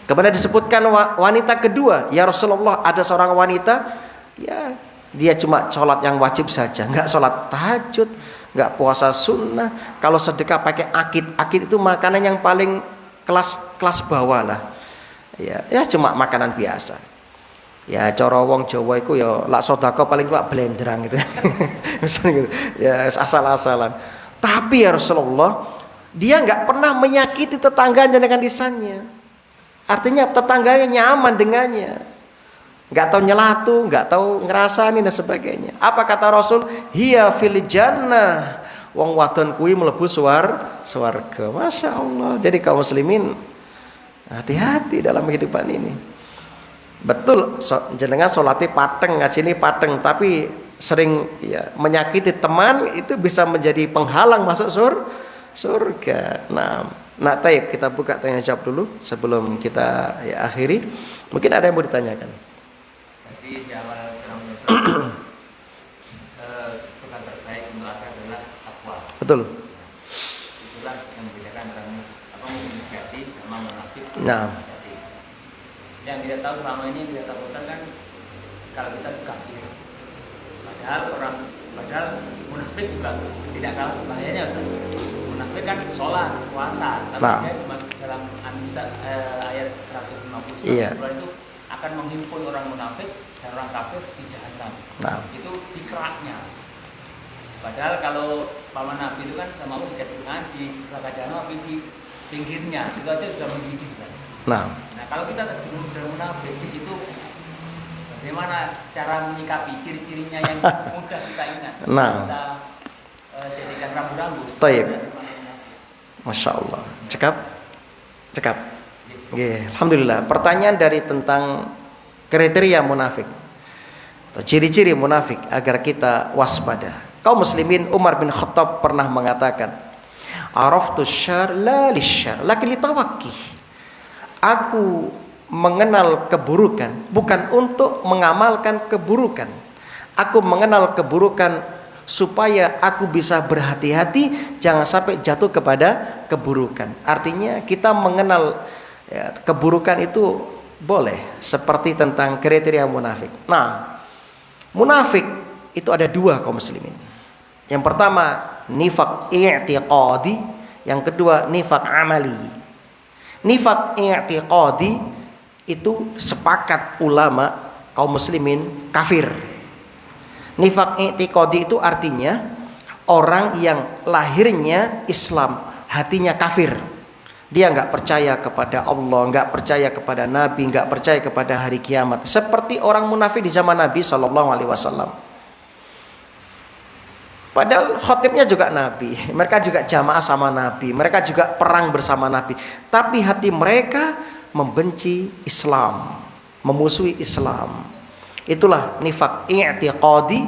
Kemudian disebutkan wanita kedua, ya Rasulullah, ada seorang wanita, ya dia cuma sholat yang wajib saja, nggak sholat tahajud, nggak puasa sunnah. Kalau sedekah pakai akid itu makanan yang paling kelas bawah lah, ya cuma makanan biasa. Ya cara wong Jawa itu ya lak sedekah paling cuma blendrang gitu, misalnya gitu, ya asal-asalan. Tapi ya Rasulullah, dia nggak pernah menyakiti tetangganya dengan lisannya. Artinya tetangganya nyaman dengannya, nggak tahu nyelatu, nggak tahu ngerasani dan sebagainya. Apa kata Rasul? Hiya fil jannah, wong wadon kuwi mlebu swarga. Masya Allah. Jadi kaum muslimin, hati-hati dalam kehidupan ini. Betul, jenengan sholatnya pateng, ngajini pateng, tapi sering ya menyakiti teman, itu bisa menjadi penghalang masuk surga. Nah, taib, kita buka tanya jawab dulu sebelum kita ya akhiri. Mungkin ada yang mau ditanyakan. Jadi di awal bukan terbaik untuk akan adalah takwa. Betul. Itulah yang membedakan antara mukmin sejati sama munafik. Nah. Yang kita tahu selama ini kita takutkan kan kalau kita kafir. Padahal munafik juga tidak kalah bahayanya, Ustaz. Munafik kan sholat, puasa, tapi dia masuk dalam ayat 150 itu akan menghimpun orang munafik dan orang kafir di jahanam. Itu dikeraknya. Padahal kalau paman Nabi itu kan sama Allah tidak di neraka jahanam, tapi di pinggirnya itu aja sudah menggigit kan. Nah, kalau kita terjerumus dalam munafik itu bagaimana cara menyikapi ciri-cirinya yang mudah kita ingat? Kita jadikan rambu-rambu. Taib. Masya Allah. Cekap. Alhamdulillah. Pertanyaan dari tentang kriteria munafik atau ciri-ciri munafik agar kita waspada. Kaum muslimin, Umar bin Khattab pernah mengatakan, "Araftu syarr la lisyarr, lakin litawaqqih." Aku mengenal keburukan bukan untuk mengamalkan keburukan. Aku mengenal keburukan supaya aku bisa berhati-hati jangan sampai jatuh kepada keburukan. Artinya kita mengenal ya, keburukan itu boleh, seperti tentang kriteria munafik. Nah, munafik itu ada dua kaum muslimin. Yang pertama nifaq i'tiqadi, yang kedua nifaq amali. Nifaq i'tiqadi itu sepakat ulama kaum muslimin kafir. Nifaq i'tiqadi itu artinya orang yang lahirnya Islam, hatinya kafir. Dia nggak percaya kepada Allah, nggak percaya kepada Nabi, nggak percaya kepada hari kiamat. Seperti orang munafik di zaman Nabi SAW. Padahal khotibnya juga Nabi, mereka juga jamaah sama Nabi, mereka juga perang bersama Nabi. Tapi hati mereka membenci Islam, memusuhi Islam. Itulah nifaq i'tiqadi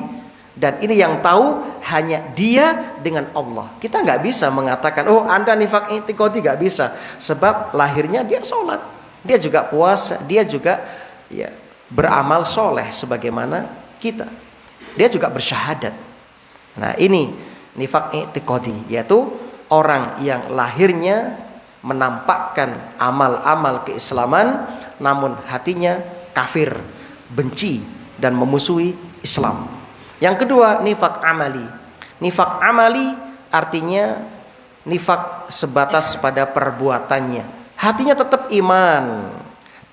Dan ini yang tahu hanya dia dengan Allah. Kita nggak bisa mengatakan, oh Anda nifak i'tiqadi, nggak bisa. Sebab lahirnya dia sholat, dia juga puasa, dia juga ya beramal soleh sebagaimana kita. Dia juga bersyahadat. Nah ini nifak i'tiqadi, yaitu orang yang lahirnya menampakkan amal-amal keislaman, namun hatinya kafir, benci dan memusuhi Islam. Yang kedua, nifak amali. Nifak amali artinya nifak sebatas pada perbuatannya. Hatinya tetap iman,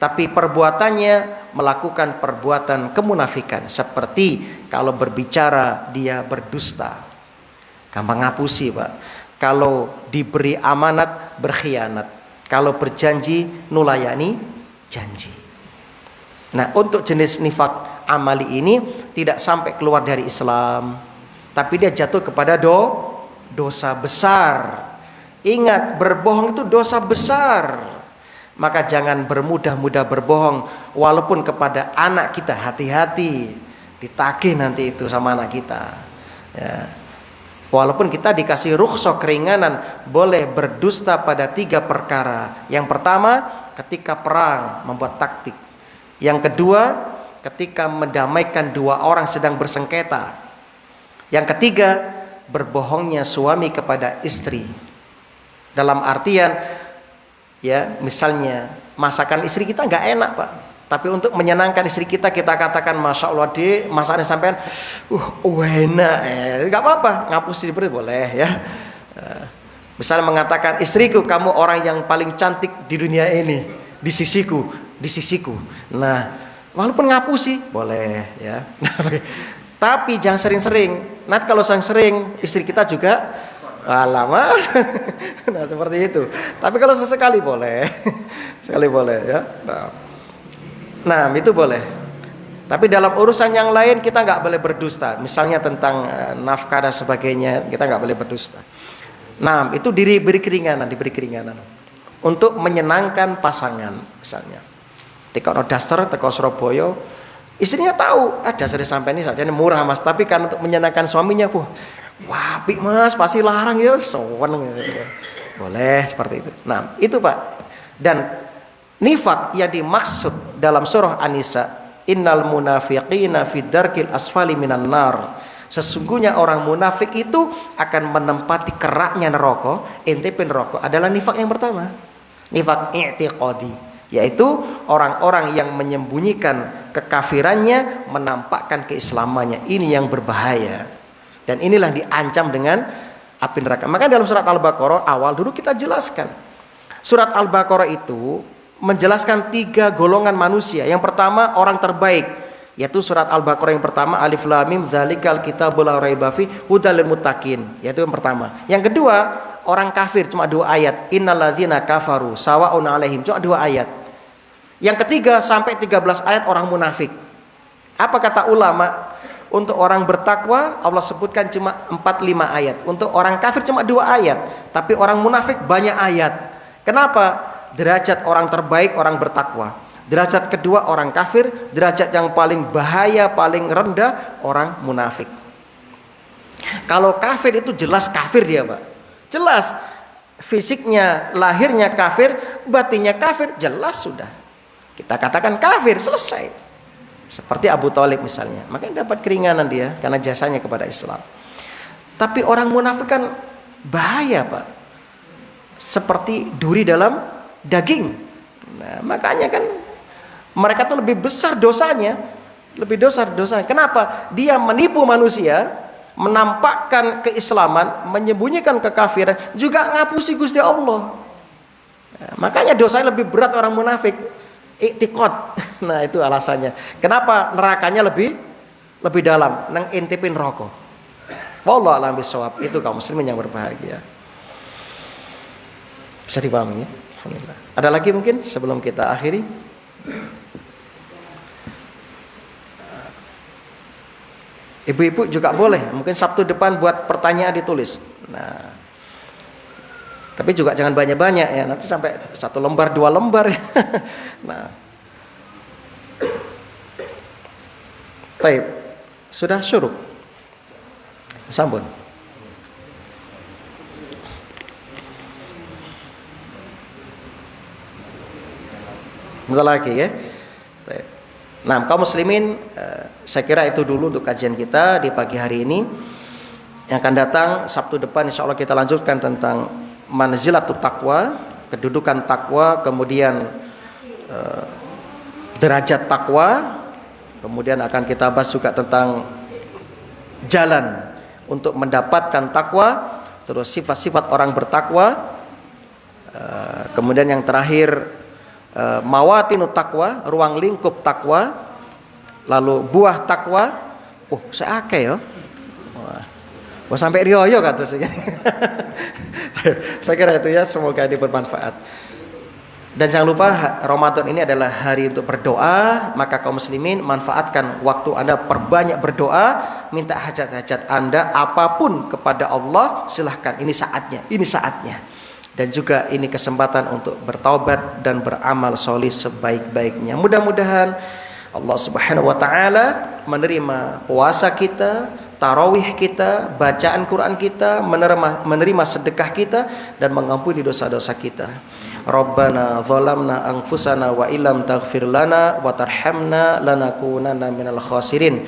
tapi perbuatannya melakukan perbuatan kemunafikan. Seperti kalau berbicara dia berdusta, gampang ngapusi Pak. Kalau diberi amanat berkhianat, kalau berjanji nulayani janji. Nah, untuk jenis nifak amali ini tidak sampai keluar dari Islam, tapi dia jatuh kepada dosa besar. Ingat, berbohong itu dosa besar. Maka jangan bermudah-mudah berbohong, walaupun kepada anak kita. Hati-hati, ditagih nanti itu sama anak kita ya. Walaupun kita dikasih rukhsah keringanan, boleh berdusta pada 3 perkara. Yang pertama, ketika perang membuat taktik. Yang kedua, ketika mendamaikan 2 orang sedang bersengketa. Yang ketiga, berbohongnya suami kepada istri. Dalam artian ya, misalnya masakan istri kita nggak enak Pak, tapi untuk menyenangkan istri kita, kita katakan Masya Allah dek, masakannya sampean enak, nggak apa-apa, ngapusi seperti boleh ya. Misalnya mengatakan, istriku kamu orang yang paling cantik di dunia ini, di sisiku. Nah, walaupun ngapusi boleh ya. Tapi jangan sering-sering. Nanti kalau sering istri kita juga lama. Nah, seperti itu. Tapi kalau sesekali boleh. Sekali boleh ya. Nah, itu boleh. Tapi dalam urusan yang lain kita nggak boleh berdusta. Misalnya tentang nafkah dan sebagainya, kita nggak boleh berdusta. Nah, itu diberi keringanan untuk menyenangkan pasangan. Misalnya teko dasar teko Surabaya, istrinya tahu dasar sampai ini saja ini murah Mas, tapi kan untuk menyenangkan suaminya, wah apik Mas, pasti larang ya, sowan gitu. Boleh seperti itu. Nah, itu Pak. Dan nifak yang dimaksud dalam surah An-Nisa, innal munafiqina fid darkil asfali minan nar. Sesungguhnya orang munafik itu akan menempati keraknya neraka, intipin neraka. Adalah nifak yang pertama. Nifak i'tiqadi, yaitu orang-orang yang menyembunyikan kekafirannya, menampakkan keislamannya. Ini yang berbahaya. Dan inilah diancam dengan api neraka. Maka dalam surat Al-Baqarah awal dulu kita jelaskan. Surat Al-Baqarah itu menjelaskan 3 golongan manusia. Yang pertama orang terbaik, yaitu surat Al-Baqarah yang pertama, Alif Lam Mim dzalikal kitabul la raiba fi hudal lil muttaqin, yaitu yang pertama. Yang kedua orang kafir, cuma 2 ayat, innalladzina kafaru sawaun alaihim, cuma 2 ayat. Yang ketiga sampai 13 ayat orang munafik. Apa kata ulama? Untuk orang bertakwa Allah sebutkan cuma 4-5 ayat. Untuk orang kafir cuma 2 ayat. Tapi orang munafik banyak ayat. Kenapa? Derajat orang terbaik orang bertakwa. Derajat kedua orang kafir. Derajat yang paling bahaya, paling rendah orang munafik. Kalau kafir itu jelas kafir dia Pak. Jelas. Fisiknya, lahirnya kafir, batinnya kafir, jelas sudah. Kita katakan kafir, selesai. Seperti Abu Thalib misalnya, makanya dapat keringanan dia karena jasanya kepada Islam. Tapi orang munafik kan bahaya Pak, seperti duri dalam daging. Nah, makanya kan mereka tuh lebih besar dosanya, Kenapa? Dia menipu manusia, menampakkan keislaman, menyembunyikan kekafiran, juga ngapusi Gusti Allah. Nah, makanya dosanya lebih berat orang munafik. I'tiqad. Nah, itu alasannya. Kenapa nerakanya lebih dalam, nang intipin rokok. Wallahu a'lam bishawab. Itu kaum muslimin yang berbahagia. Bisa dipahami ya? Alhamdulillah. Ada lagi mungkin sebelum kita akhiri? Ibu-ibu juga boleh, mungkin Sabtu depan buat pertanyaan ditulis. Nah, tapi juga jangan banyak-banyak ya, nanti sampai 1 lembar 2 lembar. Nah, taib sudah syuruk. Sampun. Bentar lagi ya. Nah, kaum muslimin, saya kira itu dulu untuk kajian kita di pagi hari ini. Yang akan datang Sabtu depan insya Allah kita lanjutkan tentang manzilatut taqwa, kedudukan takwa, kemudian derajat takwa, kemudian akan kita bahas juga tentang jalan untuk mendapatkan takwa, terus sifat-sifat orang bertakwa, kemudian yang terakhir mawatinu takwa, ruang lingkup takwa, lalu buah takwa. Saya akeh ya. Wah sampai rioyo kata saya. Saya kira itu ya, semoga ini bermanfaat. Dan jangan lupa Ramadan ini adalah hari untuk berdoa, maka kaum muslimin manfaatkan waktu Anda, perbanyak berdoa, minta hajat-hajat Anda apapun kepada Allah, silahkan, ini saatnya. Dan juga ini kesempatan untuk bertaubat dan beramal solih sebaik-baiknya. Mudah-mudahan Allah Subhanahu wa taala menerima puasa kita, tarawih kita, bacaan Quran kita, menerima sedekah kita, dan mengampuni dosa-dosa kita. Rabbana zalamna anfusana wa illam taghfir lana wa tarhamna lanakunanna minal khasirin.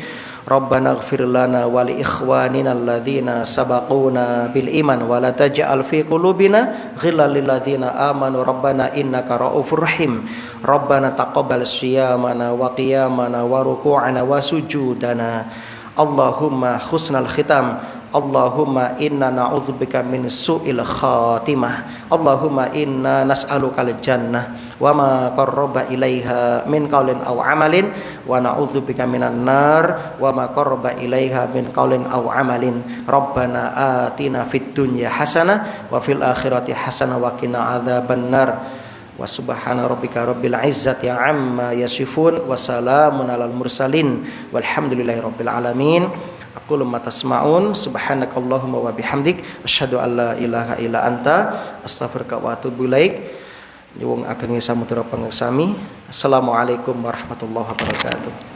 Rabbana ighfir lana wa li ikhwanina alladhina sabaquna bil iman wa la taj'al fi qulubina ghillan lil ladzina amanu rabbana innaka ra'ufur rahim. Rabbana taqabbal siyamana wa qiyamana wa ruku'ana wa sujudana. Allahumma husnal khitam. Allahumma inna na'udzubika min su'il khatimah. Allahumma inna nas'alukal jannah wa ma qarraba ilaiha min qaulin aw amalin wa na'udzubika minan nar wa ma qarraba ilaiha min qaulin aw amalin. Rabbana atina fid dunya hasanah wa fil akhirati hasanah wa qina adzabannar. Wa subhana rabbika rabbil izzati amma yasifun wa salamun alal mursalin walhamdulillahi rabbil alamin. Aqulu ma tasma'un, subhanakallahumma wa bihamdik, asyhadu an la ilaha illa anta, astaghfiruka wa atubu ilaik. Nyuwun ageng samudra pangersami. Assalamualaikum warahmatullahi wabarakatuh.